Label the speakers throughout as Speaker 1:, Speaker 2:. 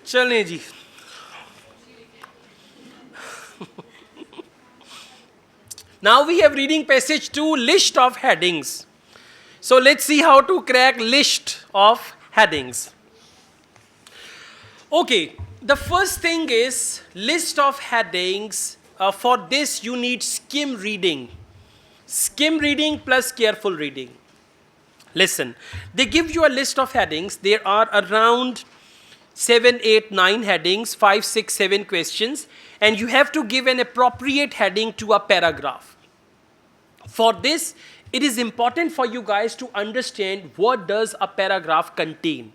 Speaker 1: चलें जी. Now we have reading passage 2, list of headings. So let's see how to crack list of headings. Okay, the first thing is list of headings. For this you need skim reading. Skim reading plus careful reading. Listen, they give you a list of headings. There are around 7, 8, 9 headings, 5, 6, 7 questions, and you have to give an appropriate heading to a paragraph. For this, it is important for you guys to understand what does a paragraph contain.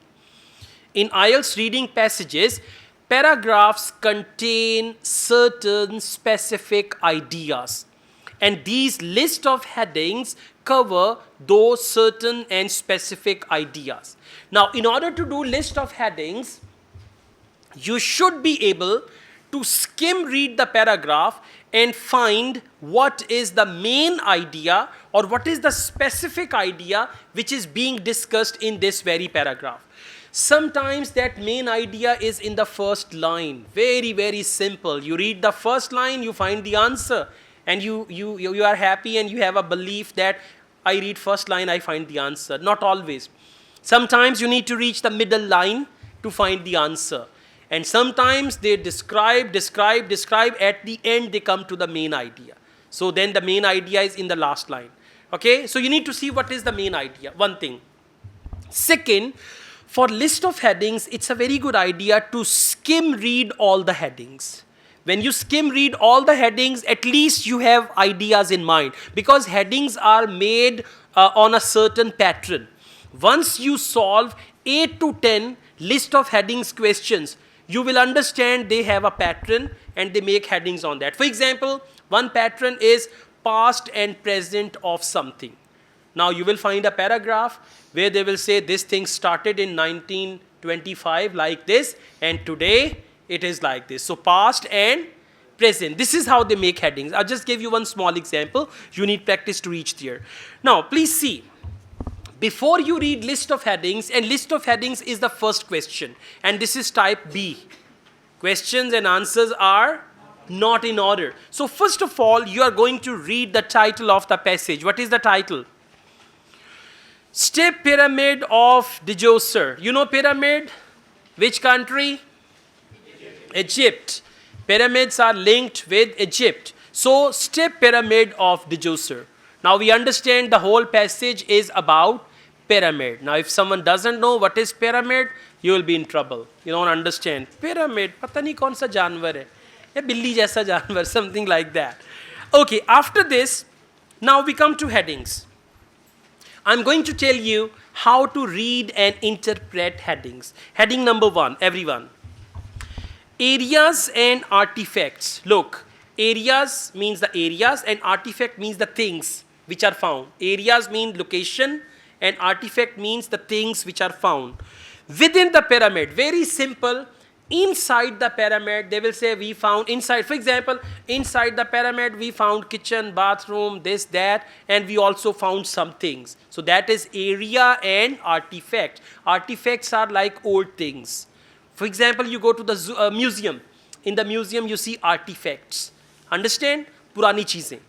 Speaker 1: In Ielts reading passages, paragraphs contain certain specific ideas. And these list of headings cover those certain and specific ideas. Now, in order to do list of headings, you should be able to skim read the paragraph and find what is the main idea or what is the specific idea which is being discussed in this very paragraph. Sometimes that main idea is in the first line. Very, very simple. You read the first line, you find the answer, and you are happy and you have a belief that I read first line, I find the answer. Not always. Sometimes you need to reach the middle line to find the answer. And sometimes they describe. At the end, they come to the main idea. So then the main idea is in the last line. Okay? So you need to see what is the main idea. One thing. Second, for list of headings, it's a very good idea to skim read all the headings. When you skim read all the headings, at least you have ideas in mind. Because headings are made on a certain pattern. Once you solve 8 to 10 list of headings questions, you will understand they have a pattern and they make headings on that. For example, one pattern is past and present of something. Now you will find a paragraph where they will say this thing started in 1925 like this and today it is like this. So past and present. This is how they make headings. I'll just give you one small example. You need practice to reach there. Now please see. Before you read list of headings, and list of headings is the first question, and this is type B. Questions and answers are not in order. So first of all, you are going to read the title of the passage. What is the title? Step Pyramid of Djoser. You know pyramid? Which country? Egypt. Pyramids are linked with Egypt. So Step Pyramid of Djoser. Now we understand the whole passage is about pyramid. Now if someone doesn't know what is pyramid, you will be in trouble. You don't understand. Pyramid, pata nahi kaun sa janwar hai. Ya billi jaisa janwar, something like that. Okay, after this, now we come to headings. I'm going to tell you how to read and interpret headings. Heading number 1, everyone. Areas and artifacts. Look, areas means the areas and artifact means the things which are found. Areas mean location and artifact means the things which are found. Within the pyramid, very simple, inside the pyramid, they will say we found inside, for example, inside the pyramid we found kitchen, bathroom, this, that, and we also found some things. So that is area and artifact. Artifacts are like old things. For example, you go to the museum. In the museum you see artifacts. Understand? Purani cheezein.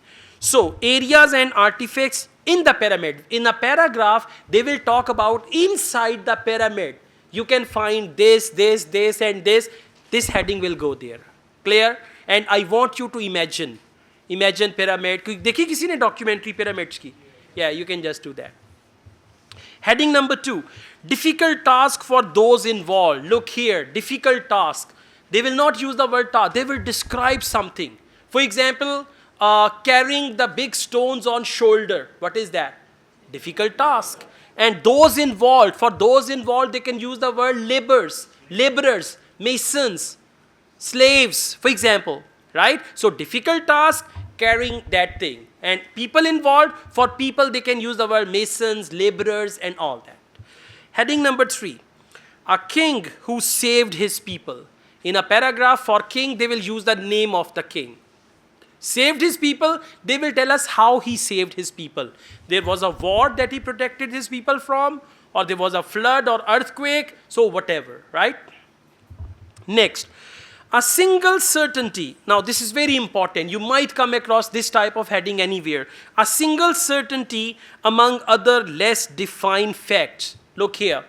Speaker 1: So areas and artifacts in the pyramid. In a paragraph, they will talk about inside the pyramid. You can find this, and this. This heading will go there. Clear? And I want you to imagine. Imagine pyramid. देखी किसी ने documentary pyramids की? Yeah, you can just do that. Heading number 2. Difficult task for those involved. Look here. Difficult task. They will not use the word task. They will describe something. For example, carrying the big stones on shoulder. What is that? Difficult task. And those involved, for those involved, they can use the word laborers, masons, slaves, for example, right? So difficult task, carrying that thing. And people involved, for people, they can use the word masons, laborers, and all that. Heading number 3, a king who saved his people. In a paragraph for king, they will use the name of the king. Saved his people, they will tell us how he saved his people. There was a war that he protected his people from, or there was a flood or earthquake, so whatever, right? Next, a single certainty. Now, this is very important. You might come across this type of heading anywhere. A single certainty among other less defined facts. Look here.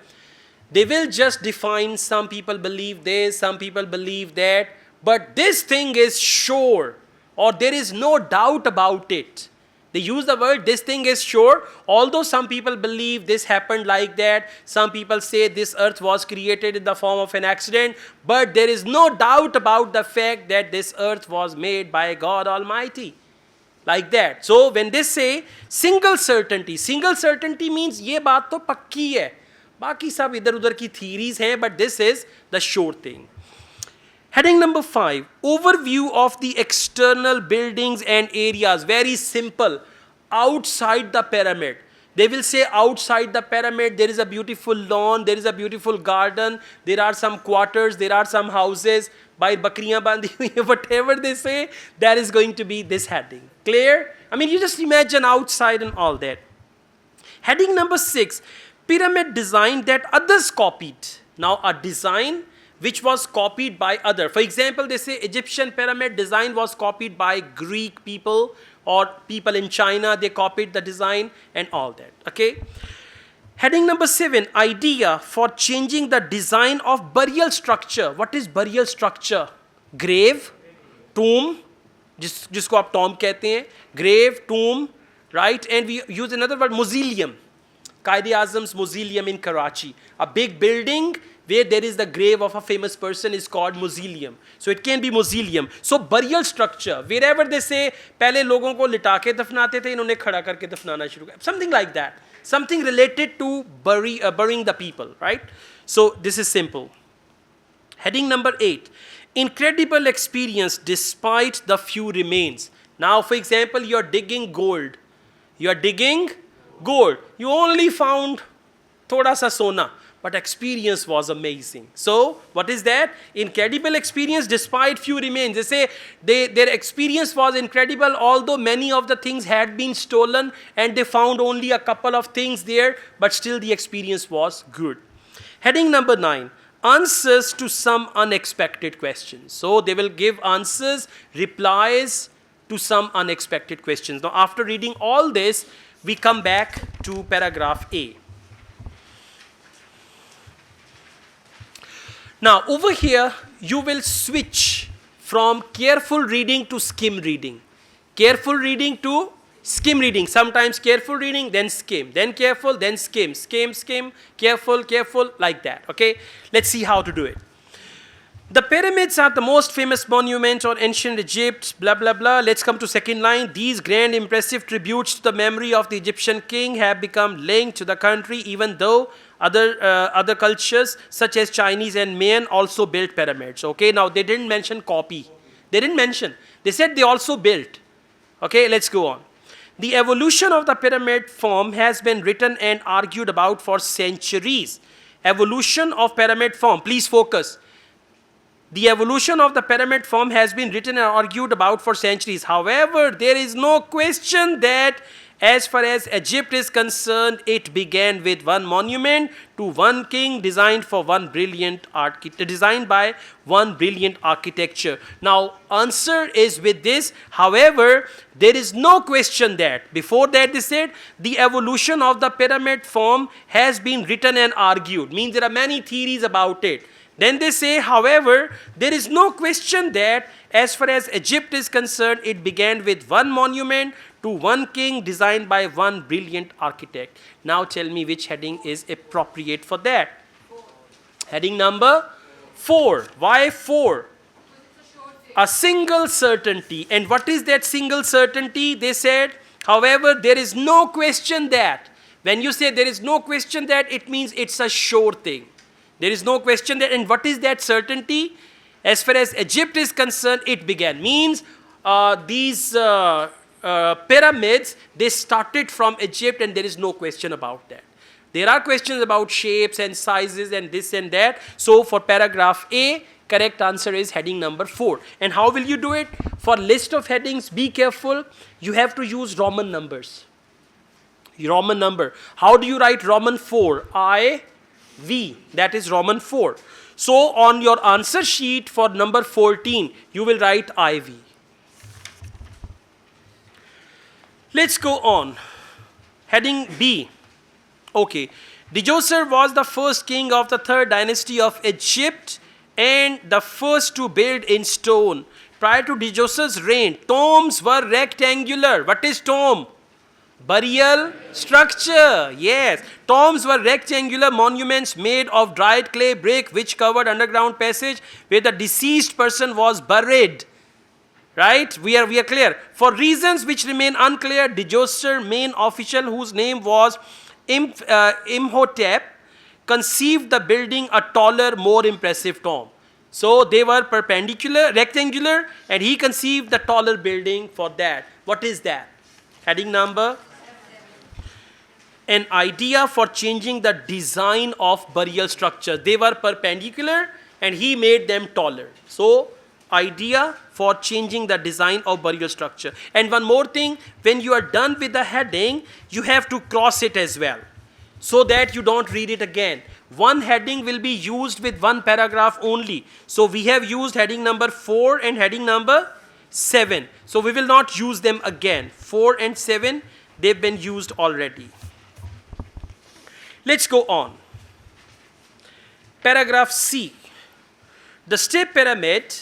Speaker 1: They will just define, some people believe this, some people believe that, but this thing is sure, or there is no doubt about it. They use the word, this thing is sure, although some people believe this happened like that, some people say this earth was created in the form of an accident, but there is no doubt about the fact that this earth was made by God Almighty. Like that. So when they say single certainty means ये बात तो पक्की है. बाकी सब इधर उधर की theories हैं, but this is the sure thing. Heading number 5, overview of the external buildings and areas. Very simple. Outside the pyramid. They will say outside the pyramid there is a beautiful lawn, there is a beautiful garden, there are some quarters, there are some houses, by bakriyan bandi hui, whatever they say, that is going to be this heading. Clear? I mean, you just imagine outside and all that. Heading number 6, pyramid design that others copied. Now, a design which was copied by other. For example, they say Egyptian pyramid design was copied by Greek people or people in China, they copied the design and all that. Okay. Heading number 7, idea for changing the design of burial structure. What is burial structure? Grave, tomb, जिसको आप tomb कहते हैं, grave, tomb, right? And we use another word, mausoleum. Quaid-e-Azam's mausoleum in Karachi. A big building where there is the grave of a famous person is called mausoleum. So it can be mausoleum. So burial structure, wherever they say, पहले लोगों को लिटा के दफनाते थे, इन्होंने खड़ा करके दफनाना शुरू किया. Something like that. Something related to burying the people, right? So this is simple. Heading number 8, incredible experience despite the few remains. Now, for example, you are digging gold. You are digging gold. You only found thoda sa sona, but experience was amazing. So, what is that? Incredible experience despite few remains. They say their experience was incredible, although many of the things had been stolen and they found only a couple of things there, but still the experience was good. Heading number 9, answers to some unexpected questions. So, they will give answers, replies to some unexpected questions. Now, after reading all this, we come back to paragraph A. Now, over here, you will switch from careful reading to skim reading. Careful reading to skim reading. Sometimes careful reading, then skim. Then careful, then skim. Skim, skim, careful, careful, like that. Okay? Let's see how to do it. The pyramids are the most famous monuments of ancient Egypt, blah, blah, blah. Let's come to second line. These grand, impressive tributes to the memory of the Egyptian king have become linked to the country, even though other cultures, such as Chinese and Mayan, also built pyramids. Okay, now they didn't mention copy. They didn't mention. They said they also built. Okay, let's go on. The evolution of the pyramid form has been written and argued about for centuries. Evolution of pyramid form. Please focus. The evolution of the pyramid form has been written and argued about for centuries. However, there is no question that as far as Egypt is concerned, it began with one monument to one king designed by one brilliant architecture. Now, answer is with this. However, there is no question that, before that they said, the evolution of the pyramid form has been written and argued. Means there are many theories about it. Then they say, however, there is no question that as far as Egypt is concerned, it began with one monument to one king designed by one brilliant architect. Now tell me which heading is appropriate for that. 4. Heading number 4. Why 4? A single certainty. And what is that single certainty? They said, however, there is no question that. When you say there is no question that, it means it's a sure thing. There is no question that. And what is that certainty? As far as Egypt is concerned, it began. Means these pyramids, they started from Egypt, and there is no question about that. There are questions about shapes and sizes and this and that. So for paragraph A, correct answer is heading number 4. And how will you do it? For list of headings, be careful. You have to use Roman numbers. Roman number. How do you write Roman 4? I, V. That is Roman 4. So on your answer sheet for number 14, you will write IV. Let's go on. Heading B. Okay. Djoser was the first king of the third dynasty of Egypt and the first to build in stone. Prior to Djoser's reign, tombs were rectangular. What is tomb? Burial structure. Yes. Tombs were rectangular monuments made of dried clay brick which covered underground passage where the deceased person was buried. Right? We are clear. For reasons which remain unclear, Djoser, main official whose name was Imhotep, conceived the building a taller, more impressive tomb. So they were perpendicular, rectangular, and he conceived the taller building for that. What is that? Heading number? An idea for changing the design of burial structure. They were perpendicular and he made them taller. So, idea for changing the design of burial structure. And one more thing, when you are done with the heading, you have to cross it as well, so that you don't read it again. One heading will be used with one paragraph only. So we have used heading number 4 and heading number 7. So we will not use them again. 4 and 7, they've been used already. Let's go on. Paragraph C. The step pyramid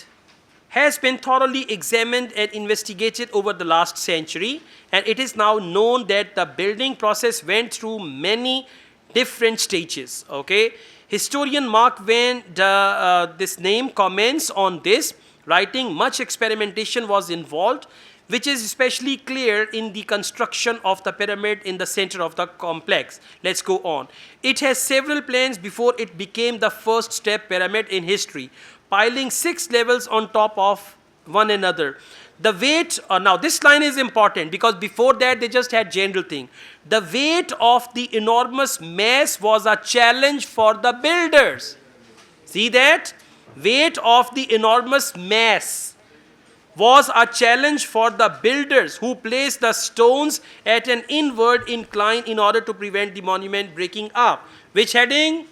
Speaker 1: has been thoroughly examined and investigated over the last century, and it is now known that the building process went through many different stages. Okay, historian Mark Van this name comments on this, writing much experimentation was involved, which is especially clear in the construction of the pyramid in the center of the complex. Let's go on. It has several plans before it became the first step pyramid in history, piling 6 levels on top of one another. The weight, now this line is important because before that they just had general thing. The weight of the enormous mass was a challenge for the builders. See that? Weight of the enormous mass was a challenge for the builders who placed the stones at an inward incline in order to prevent the monument breaking up. Which heading?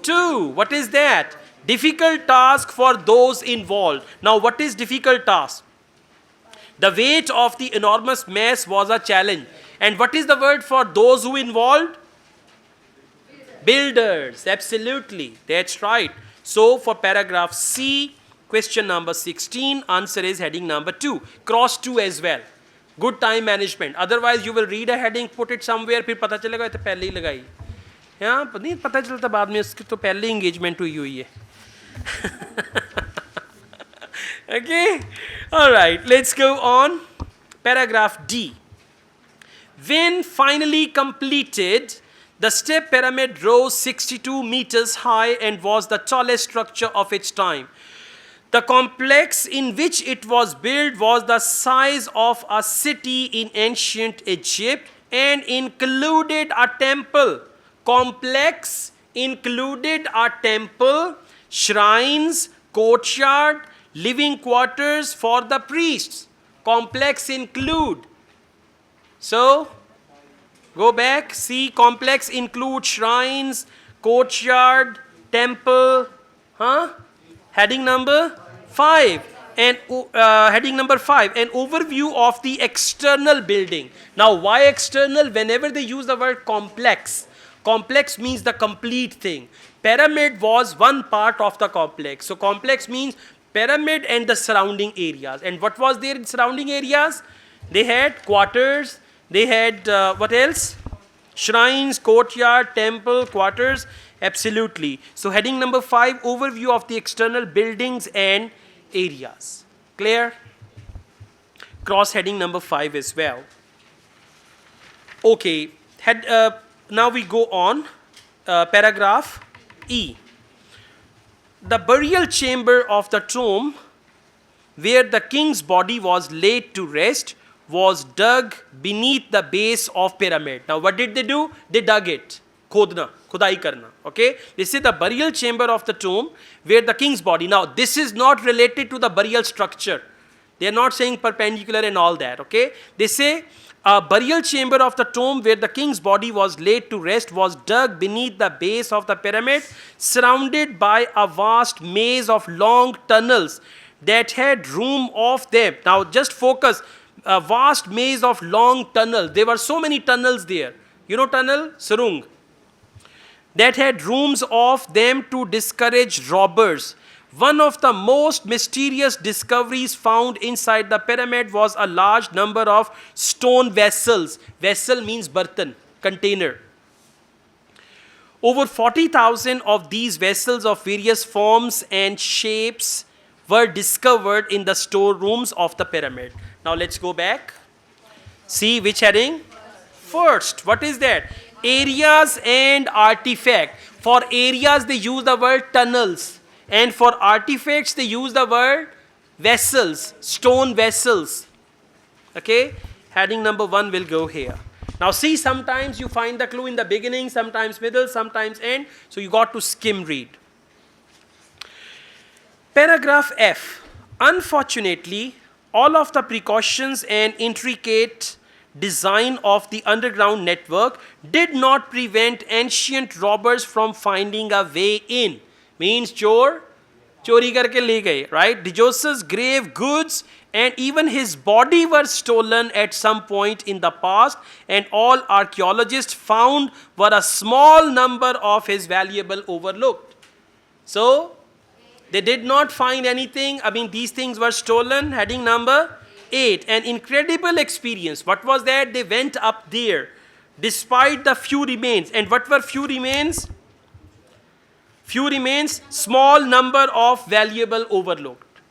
Speaker 1: 2. What is that? Difficult task for those involved. Now what is difficult task? The weight of the enormous mass was a challenge. And what is the word for those who involved? Builders. Absolutely. That's right. So for paragraph C, question number 16, answer is heading number 2. Cross 2 as well. Good time management. Otherwise you will read a heading, put it somewhere, फिर पता चलेगा तो पहले ही लगाई. हाँ, नहीं पता चलता बाद में उसकी तो पहले ही engagement हुई है. Okay, all right, let's go on. Paragraph D. When finally completed, the step pyramid rose 62 meters high and was the tallest structure of its time. The complex in which it was built was the size of a city in ancient Egypt and included a temple. Complex included a temple, shrines, courtyard, living quarters for the priests. Complex include. So, go back, see, complex include shrines, courtyard, temple, Heading number 5. And heading number 5, an overview of the external building. Now, why external? Whenever they use the word complex, complex means the complete thing. Pyramid was one part of the complex. So, complex means pyramid and the surrounding areas. And what was there in surrounding areas? They had quarters, they had what else? Shrines, courtyard, temple, quarters. Absolutely. So, heading number 5, overview of the external buildings and areas. Clear? Cross heading number 5 as well. Okay. Now we go on. Paragraph E. The burial chamber of the tomb where the king's body was laid to rest was dug beneath the base of pyramid. Now what did they do? They dug it. Khodna, khudai karna. Okay? This is the burial chamber of the tomb where the king's body. Now this is not related to the burial structure. They are not saying perpendicular and all that. Okay? They say A burial chamber of the tomb where the king's body was laid to rest was dug beneath the base of the pyramid, surrounded by a vast maze of long tunnels that had room of them. Now just focus, a vast maze of long tunnels. There were so many tunnels there. You know tunnel? Surung. That had rooms of them to discourage robbers. One of the most mysterious discoveries found inside the pyramid was a large number of stone vessels. Vessel means bartan, container. Over 40,000 of these vessels of various forms and shapes were discovered in the storerooms of the pyramid. Now let's go back. See which heading? First, what is that? Areas and artifact. For areas they use the word tunnels. And for artifacts, they use the word vessels, stone vessels. Okay? Heading number 1 will go here. Now see, sometimes you find the clue in the beginning, sometimes middle, sometimes end. So you got to skim read. Paragraph F. Unfortunately, all of the precautions and intricate design of the underground network did not prevent ancient robbers from finding a way in. Means chor, chori karke le gaye, right? Dionysus' grave goods and even his body were stolen at some point in the past, and all archaeologists found were a small number of his valuable overlooked. So, they did not find anything. I mean, these things were stolen. Heading number 8. An incredible experience. What was that? They went up there despite the few remains. And what were few remains? Few remains, small number of valuable overlooked,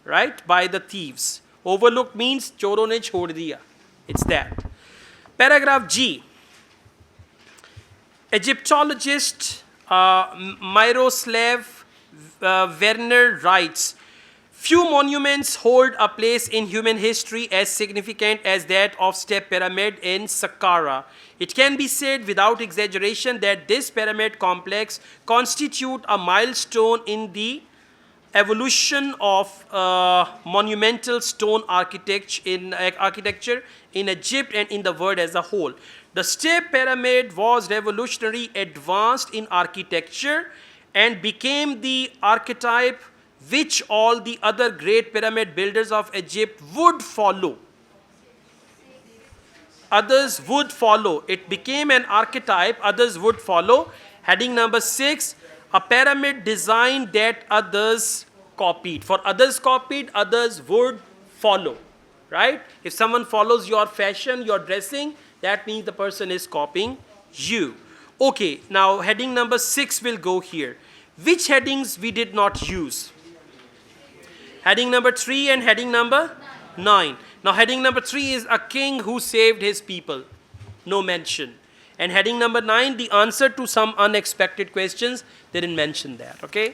Speaker 1: right, by the thieves. Overlooked means choro ne chhod diya. It's that. Paragraph G. Egyptologist Miroslav Werner writes, few monuments hold a place in human history as significant as that of Step Pyramid in Saqqara. It can be said without exaggeration that this pyramid complex constitutes a milestone in the evolution of monumental stone architecture in Egypt and in the world as a whole. The Step Pyramid was revolutionary, advanced in architecture, and became the archetype which all the other great pyramid builders of Egypt would follow. Others would follow. It became an archetype, others would follow. Heading number 6, a pyramid design that others copied. For others copied, others would follow. Right? If someone follows your fashion, your dressing, that means the person is copying you. Okay, now heading number 6 will go here. Which headings we did not use? Heading number 3 and heading number 9. Now heading number 3 is a king who saved his people. No mention. And heading number 9, the answer to some unexpected questions, they didn't mention that. Okay.